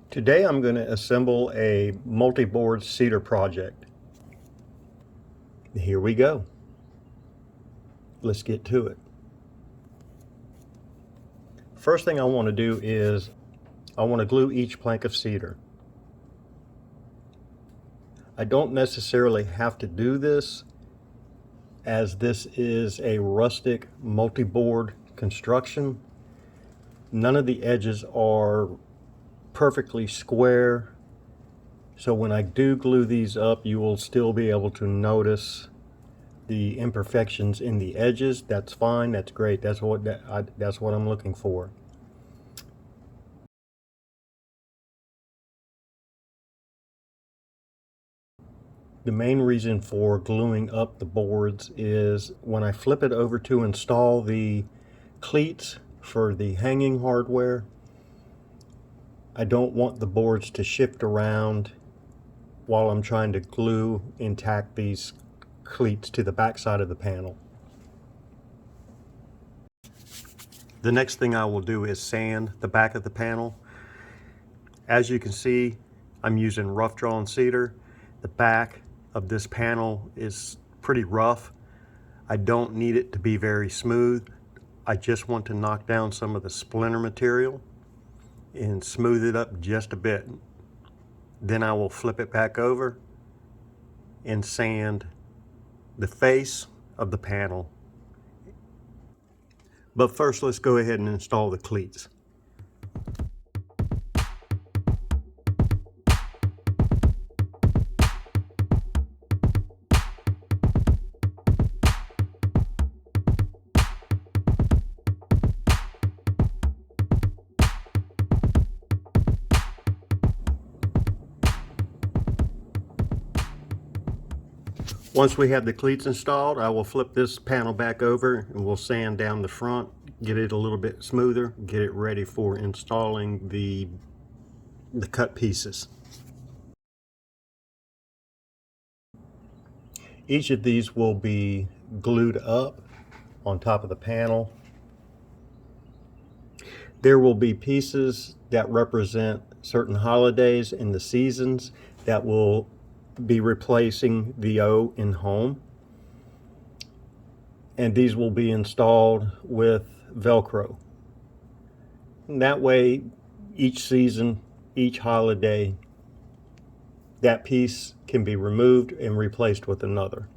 Today I'm going to assemble a multi-board cedar project. Here we go. Let's get to it. First thing I want to do is I want to glue each plank of cedar. I don't necessarily have to do this, as this is a rustic multi-board construction. None of the edges are perfectly square, so when I do glue these up, you will still be able to notice the imperfections in the edges. That's fine, that's great, that's what I'm looking for. The main reason for gluing up the boards is when I flip it over to install the cleats for the hanging hardware, I don't want the boards to shift around while I'm trying to glue and tack these cleats to the back side of the panel. The next thing I will do is sand the back of the panel. As you can see, I'm using rough drawn cedar. The back of this panel is pretty rough. I don't need it to be very smooth. I just want to knock down some of the splinter material and smooth it up just a bit. Then I will flip it back over and sand the face of the panel. But first, let's go ahead and install the cleats. Once we have the cleats installed, I will flip this panel back over and we'll sand down the front, get it a little bit smoother, get it ready for installing the cut pieces. Each of these will be glued up on top of the panel. There will be pieces that represent certain holidays and the seasons that will be replacing the O in home, and these will be installed with Velcro. And that way, each season, each holiday, that piece can be removed and replaced with another.